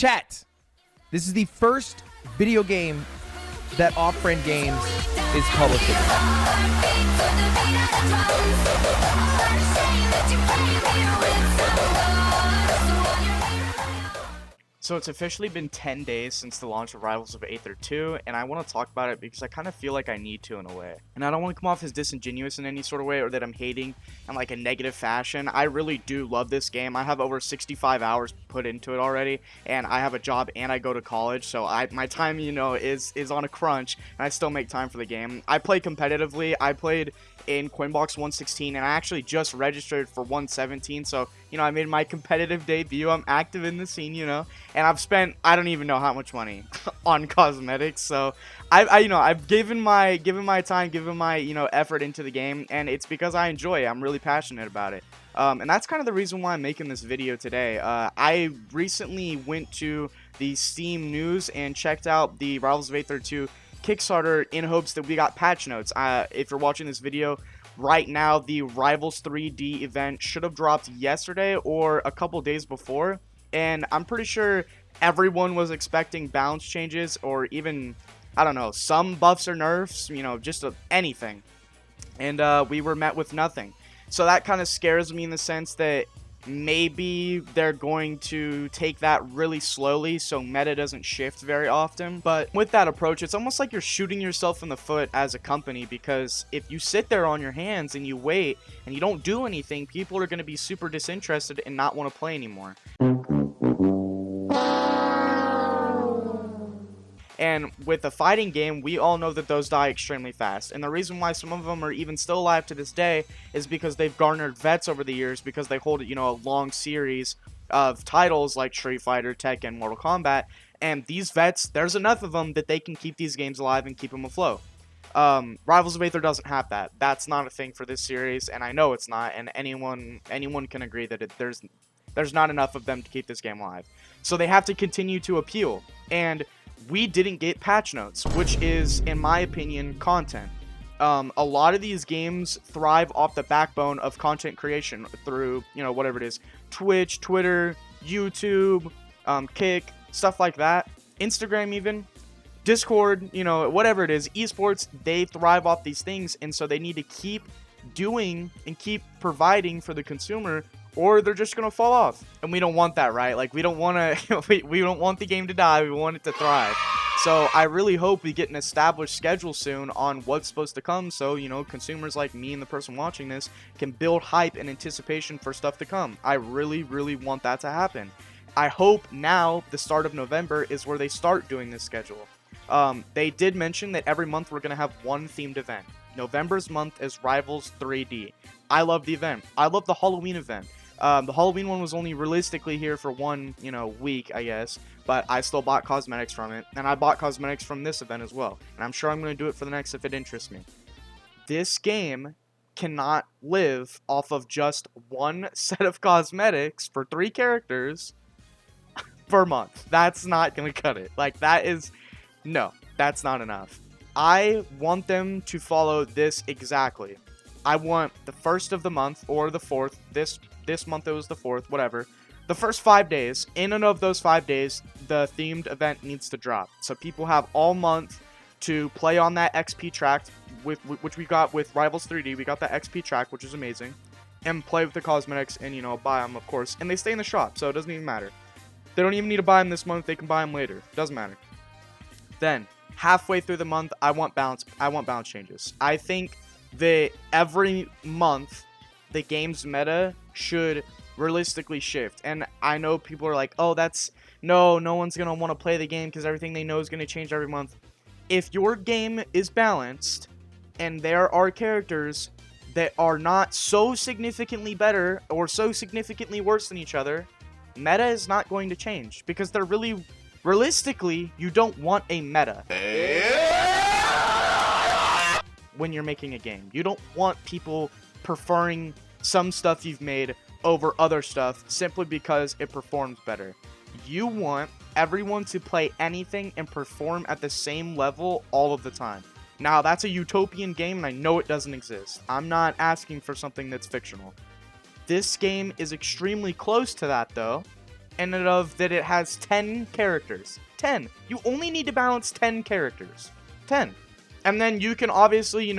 Chat. This is the first video game that Off-Brand Games is publishing. So it's officially been 10 days since the launch of Rivals of Aether 2, and I want to talk about it because I kind of feel like I need to in a way. And I don't want to come off as disingenuous in any sort of way or that I'm hating in like a negative fashion. I really do love this game. I have over 65 hours put into it already, and I have a job and I go to college, so my time, is on a crunch, and I still make time for the game. I play competitively. I played in Coinbox 116, and I actually just registered for 117, so I made my competitive debut. I'm active in the scene, and I've spent I don't even know how much money on cosmetics. So I've given my time, given my effort into the game, and it's because I enjoy it. I'm really passionate about it, and that's kind of the reason why I'm making this video today. I recently went to the Steam news and checked out the Rivals of Aether 2 Kickstarter in hopes that we got patch notes. If you're watching this video right now, the Rivals 3D event should have dropped yesterday or a couple days before, and I'm pretty sure everyone was expecting balance changes or even, I don't know, some buffs or nerfs, just anything, and we were met with nothing. So that kind of scares me in the sense that maybe they're going to take that really slowly so meta doesn't shift very often. But with that approach, it's almost like you're shooting yourself in the foot as a company, because if you sit there on your hands and you wait and you don't do anything, people are going to be super disinterested and not want to play anymore. And with a fighting game, we all know that those die extremely fast. And the reason why some of them are even still alive to this day is because they've garnered vets over the years, because they hold, a long series of titles like Street Fighter, Tekken, Mortal Kombat. And these vets, there's enough of them that they can keep these games alive and keep them afloat. Rivals of Aether doesn't have that. That's not a thing for this series, and I know it's not. And anyone can agree that there's not enough of them to keep this game alive. So they have to continue to appeal. And we didn't get patch notes, which is, in my opinion, content. A lot of these games thrive off the backbone of content creation through, whatever it is, Twitch, Twitter, YouTube, Kick, stuff like that, Instagram even, Discord, whatever it is, esports, they thrive off these things, and so they need to keep doing and keep providing for the consumer, or they're just gonna fall off. And we don't want that, right? Like, we don't want to we don't want the game to die. We want it to thrive. So I really hope we get an established schedule soon on what's supposed to come, so consumers like me and the person watching this can build hype and anticipation for stuff to come. I really want that to happen. I hope now the start of November is where they start doing this schedule. They did mention that every month we're gonna have one themed event. November's month is Rivals 3D. I love the event. I love the Halloween event. The Halloween one was only realistically here for one, week, I guess, but I still bought cosmetics from it, and I bought cosmetics from this event as well, and I'm sure I'm going to do it for the next if it interests me. This game cannot live off of just one set of cosmetics for 3 characters per month. That's not going to cut it. Like, no, that's not enough. I want them to follow this exactly. I want the first of the month, or the 4th, this month it was the 4th, whatever. The first 5 days, in and of those 5 days, the themed event needs to drop. So people have all month to play on that XP track, which we got with Rivals 3D. We got that XP track, which is amazing. And play with the cosmetics and, buy them, of course. And they stay in the shop, so it doesn't even matter. They don't even need to buy them this month. They can buy them later. Doesn't matter. Then, halfway through the month, I want balance changes. I think that every month, the game's meta should realistically shift. And I know people are like, oh, no one's going to want to play the game because everything they know is going to change every month. If your game is balanced and there are characters that are not so significantly better or so significantly worse than each other, meta is not going to change, because they're really, realistically, you don't want a meta when you're making a game. You don't want people preferring some stuff you've made over other stuff simply because it performs better. You want everyone to play anything and perform at the same level all of the time. Now, that's a utopian game, and I know it doesn't exist. I'm not asking for something that's fictional. This game is extremely close to that, though, in and of that it has 10 characters. 10. You only need to balance 10 characters. 10. And then you can obviously,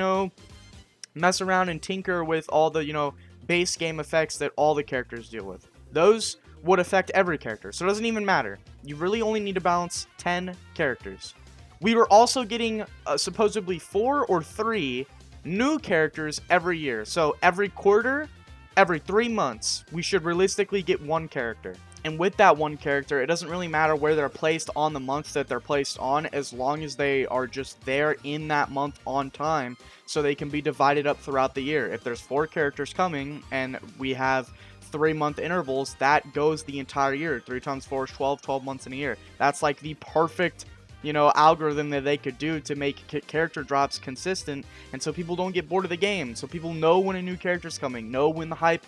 mess around and tinker with all the, base game effects that all the characters deal with. Those would affect every character, so it doesn't even matter. You really only need to balance 10 characters. We were also getting supposedly 4 or 3 new characters every year. So every quarter, every 3 months, we should realistically get 1 character. And with that 1 character, it doesn't really matter where they're placed on the month that they're placed on, as long as they are just there in that month on time, so they can be divided up throughout the year. If there's 4 characters coming and we have 3-month intervals, that goes the entire year. 3 times 4 is 12 months in a year. That's like the perfect algorithm that they could do to make character drops consistent, and so people don't get bored of the game, so people know when a new character's coming, know when the hype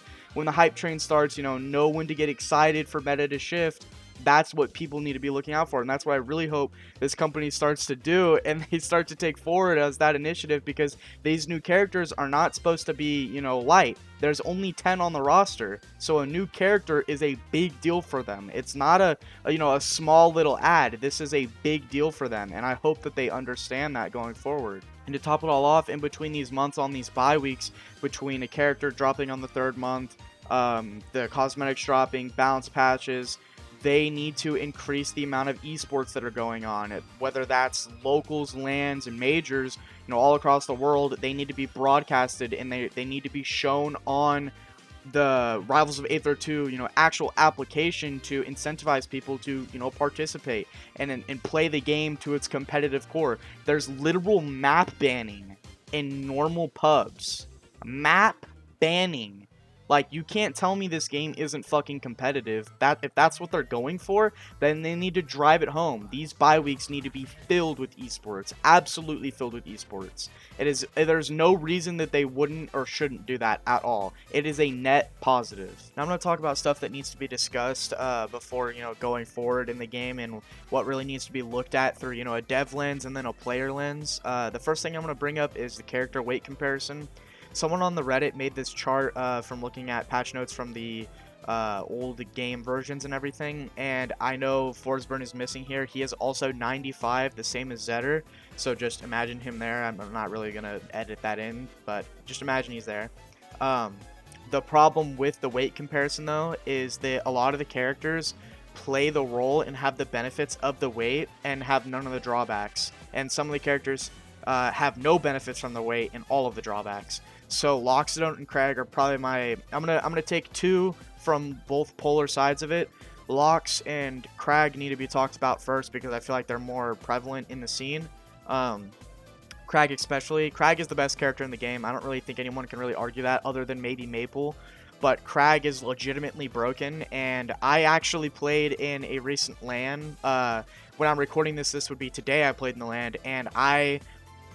train starts, know when to get excited for meta to shift. That's what people need to be looking out for, and that's what I really hope this company starts to do, and they start to take forward as that initiative, because these new characters are not supposed to be, light. There's only 10 on the roster, so a new character is a big deal for them. It's not a small little ad. This is a big deal for them, and I hope that they understand that going forward. And to top it all off, in between these months, on these bye weeks, between a character dropping on the 3rd month, the cosmetics dropping, balance patches, they need to increase the amount of esports that are going on, whether that's locals, lands, and majors, all across the world. They need to be broadcasted, and they need to be shown on the Rivals of Aether 2, actual application to incentivize people to, participate and play the game to its competitive core. There's literal map banning in normal pubs. Map banning. Like, you can't tell me this game isn't fucking competitive. If that's what they're going for, then they need to drive it home. These bye weeks need to be filled with esports. Absolutely filled with esports. There's no reason that they wouldn't or shouldn't do that at all. It is a net positive. Now I'm going to talk about stuff that needs to be discussed before, going forward in the game, and what really needs to be looked at through, a dev lens and then a player lens. The first thing I'm going to bring up is the character weight comparison. Someone on the Reddit made this chart from looking at patch notes from the old game versions and everything, and I know Forsburn is missing here. He is also 95, the same as Zetter, so just imagine him there. I'm not really going to edit that in, but just imagine he's there. The problem with the weight comparison, though, is that a lot of the characters play the role and have the benefits of the weight and have none of the drawbacks, and some of the characters have no benefits from the weight and all of the drawbacks. So Loxodon and Crag are probably I'm gonna take 2 from both polar sides of it. Lox and Crag need to be talked about first because I feel like they're more prevalent in the scene. Crag especially. Crag is the best character in the game. I don't really think anyone can really argue that, other than maybe Maple. But Crag is legitimately broken, and I actually played in a recent LAN. When I'm recording this would be today. I played in the LAN, and I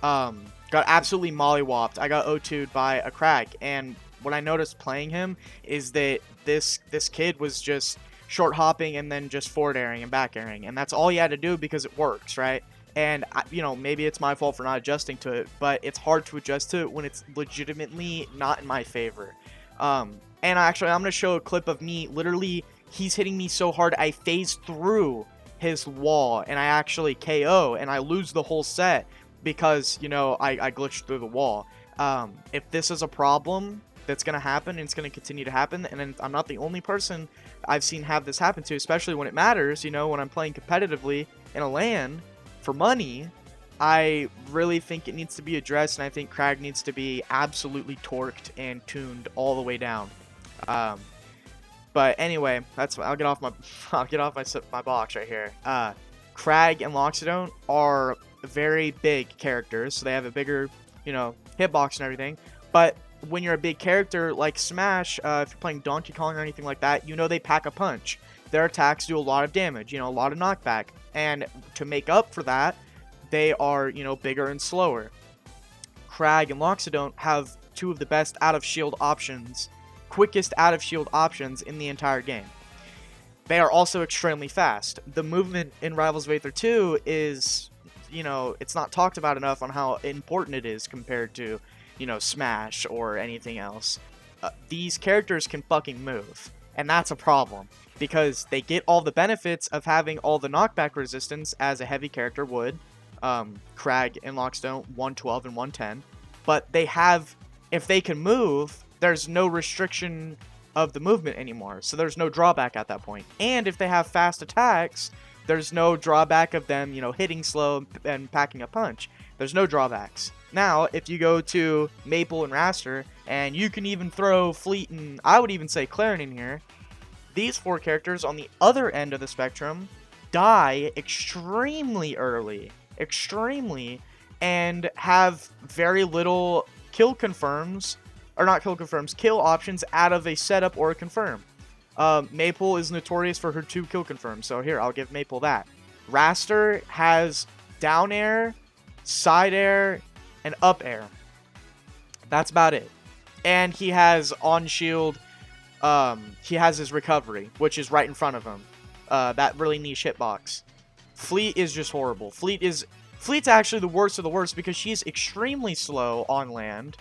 got absolutely mollywopped. I got O2'd by a Crag, and what I noticed playing him is that this kid was just short hopping and then just forward airing and back airing, and that's all he had to do because it works, right? And maybe it's my fault for not adjusting to it, but it's hard to adjust to it when it's legitimately not in my favor. And actually, I'm gonna show a clip of me. Literally, he's hitting me so hard I phase through his wall, and I actually KO, and I lose the whole set because, I glitched through the wall. If this is a problem that's going to happen, and it's going to continue to happen, and I'm not the only person I've seen have this happen to, especially when it matters, when I'm playing competitively in a LAN for money, I really think it needs to be addressed, and I think Crag needs to be absolutely torqued and tuned all the way down. But anyway, I'll get off my box right here. Crag and Loxodon are very big characters, so they have a bigger, hitbox and everything. But when you're a big character like Smash, if you're playing Donkey Kong or anything like that, they pack a punch. Their attacks do a lot of damage, a lot of knockback. And to make up for that, they are, bigger and slower. Crag and Loxodon have 2 of the best out-of-shield options, quickest out-of-shield options in the entire game. They are also extremely fast. The movement in Rivals of Aether 2 is, it's not talked about enough on how important it is compared to, Smash or anything else. These characters can fucking move. And that's a problem, because they get all the benefits of having all the knockback resistance as a heavy character would. Crag and Lockstone 112 and 110. But they have, if they can move, there's no restriction of the movement anymore. So there's no drawback at that point. And if they have fast attacks, there's no drawback of them, hitting slow and packing a punch. There's no drawbacks. Now, if you go to Maple and Raster, and you can even throw Fleet and I would even say Claren in here, these 4 characters on the other end of the spectrum die extremely early. Extremely. And have very little kill confirms, or not kill confirms, kill options out of a setup or a confirm. Maple is notorious for her 2 kill confirms, so here, I'll give Maple that. Raster has down air, side air, and up air. That's about it. And he has on shield, he has his recovery, which is right in front of him. That really niche hitbox. Fleet is just horrible. Fleet's actually the worst of the worst because she's extremely slow on land.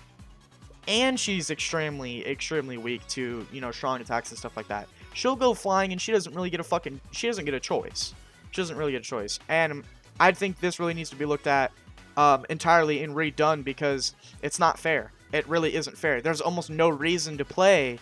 And she's extremely, extremely weak to, strong attacks and stuff like that. She'll go flying and she doesn't really get she doesn't get a choice. She doesn't really get a choice. And I think this really needs to be looked at entirely and redone because it's not fair. It really isn't fair. There's almost no reason to play,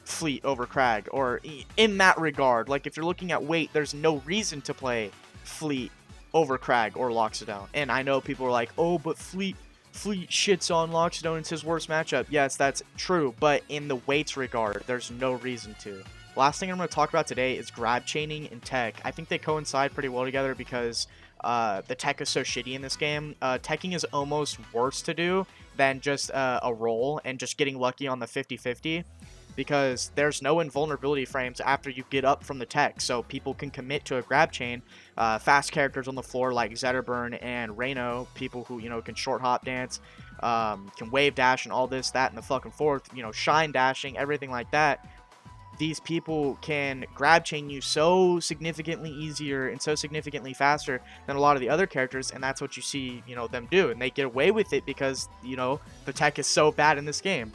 Fleet over Crag, or in that regard. Like, if you're looking at weight, there's no reason to play Fleet over Crag or Loxodon. And I know people are like, oh, but Fleet shits on Loxodon, it's his worst matchup. Yes, that's true, but in the weights regard, there's no reason to. Last thing I'm going to talk about today is grab chaining and tech. I think they coincide pretty well together because the tech is so shitty in this game. Teching is almost worse to do than just a roll and just getting lucky on the 50-50, because there's no invulnerability frames after you get up from the tech, so people can commit to a grab chain. Fast characters on the floor like Zetterburn and Reno, people who, can short hop dance, can wave dash and all this, that, and the fucking fourth, shine dashing, everything like that. These people can grab chain you so significantly easier and so significantly faster than a lot of the other characters, and that's what you see, them do, and they get away with it because, the tech is so bad in this game.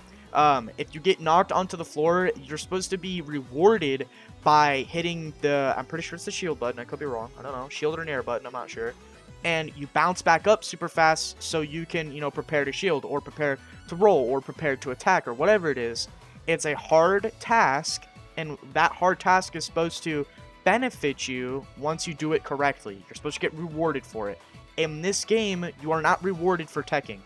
If you get knocked onto the floor, you're supposed to be rewarded by hitting I'm pretty sure it's the shield button, I could be wrong, I don't know, shield or an air button, I'm not sure, and you bounce back up super fast so you can, prepare to shield, or prepare to roll, or prepare to attack, or whatever it is. It's a hard task, and that hard task is supposed to benefit you once you do it correctly. You're supposed to get rewarded for it. In this game, you are not rewarded for teching.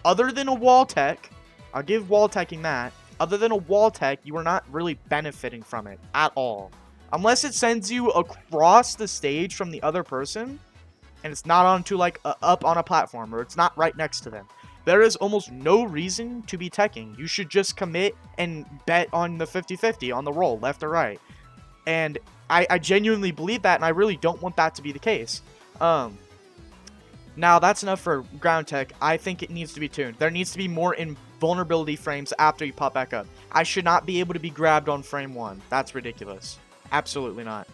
Other than a wall tech, I'll give wall teching that. Other than a wall tech, you are not really benefiting from it at all. Unless it sends you across the stage from the other person, and it's not onto like up on a platform, or it's not right next to them. There is almost no reason to be teching. You should just commit and bet on the 50-50 on the roll, left or right. And I genuinely believe that, and I really don't want that to be the case. Now, that's enough for ground tech. I think it needs to be tuned. There needs to be more invulnerability frames after you pop back up. I should not be able to be grabbed on frame 1. That's ridiculous. Absolutely not.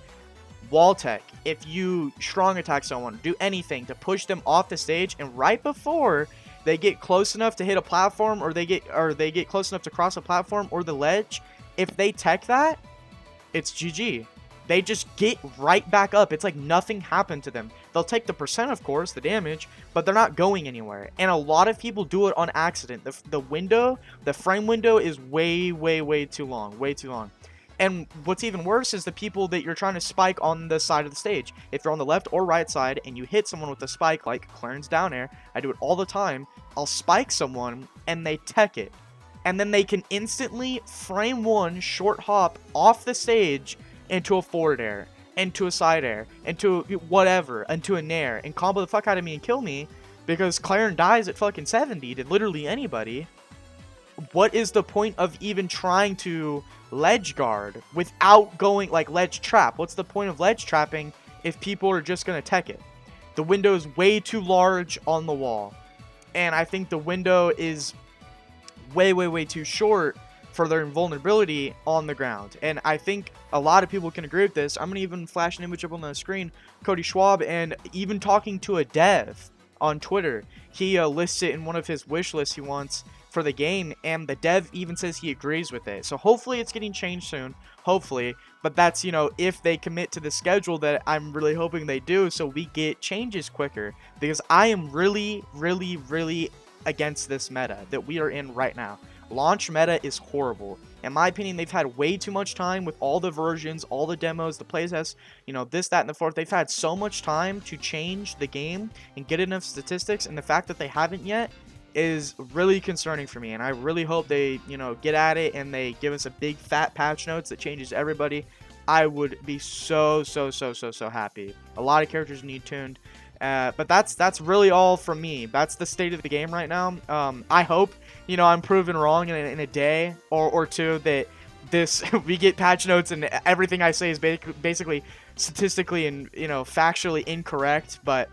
Wall tech. If you strong attack someone, do anything to push them off the stage, and right before they get close enough to hit a platform, or they get close enough to cross a platform or the ledge, if they tech that, it's GG. They just get right back up. It's like nothing happened to them. They'll take the percent, of course, the damage, but they're not going anywhere. And a lot of people do it on accident. The frame window is way, way, way too long. Way too long. And what's even worse is the people that you're trying to spike on the side of the stage. If you're on the left or right side and you hit someone with a spike like Claren's down air, I do it all the time. I'll spike someone and they tech it. And then they can instantly frame 1 short hop off the stage into a forward air, into a side air, into whatever, into a nair, and combo the fuck out of me and kill me because Claren dies at fucking 70 to literally anybody. What is the point of even trying to ledge guard without going, like, ledge trap? What's the point of ledge trapping if people are just going to tech it? The window is way too large on the wall. And I think the window is way, way, way too short for their invulnerability on the ground. And I think a lot of people can agree with this. I'm going to even flash an image up on the screen. Cody Schwab, and even talking to a dev on Twitter, he lists it in one of his wish lists he wants. for the game, and the dev even says he agrees with it. So hopefully it's getting changed soon, hopefully. But that's, you know, if they commit to the schedule that I'm really hoping they do, so we get changes quicker. Because I am really, really, really against this meta that we are in right now. Launch meta is horrible. In my opinion, they've had way too much time with all the versions, all the demos, the playtests, you know, this, that, and the fourth. They've had so much time to change the game and get enough statistics, and the fact that they haven't yet is really concerning for me. And I really hope they, you know, get at it and they give us a big fat patch notes that changes everybody. I would be so happy. A lot of characters need tuned. But that's really all from me. That's the state of the game right now. I hope, you know, I'm proven wrong in a day or two that this we get patch notes and everything I say is basically statistically and, you know, factually incorrect. But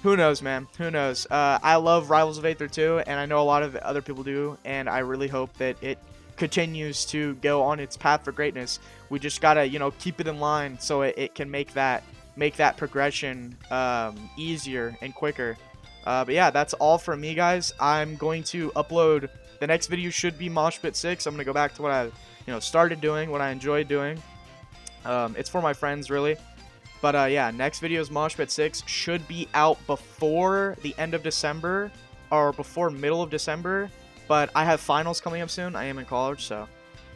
who knows, man? Who knows? I love Rivals of Aether 2, and I know a lot of other people do, and I really hope that it continues to go on its path for greatness. We just gotta, you know, keep it in line so it can make that progression easier and quicker. But yeah, that's all from me, guys. I'm going to upload, the next video should be Mosh Pit 6. I'm gonna go back to what I, you know, started doing, what I enjoyed doing. It's for my friends, really. But yeah, next video is Mosh Pit 6. Should be out before the end of December or before middle of December. But I have finals coming up soon. I am in college, so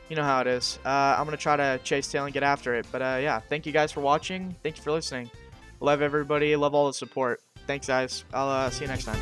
you know how it is. I'm going to try to chase tail and get after it. But yeah, thank you guys for watching. Thank you for listening. Love everybody. Love all the support. Thanks, guys. I'll see you next time.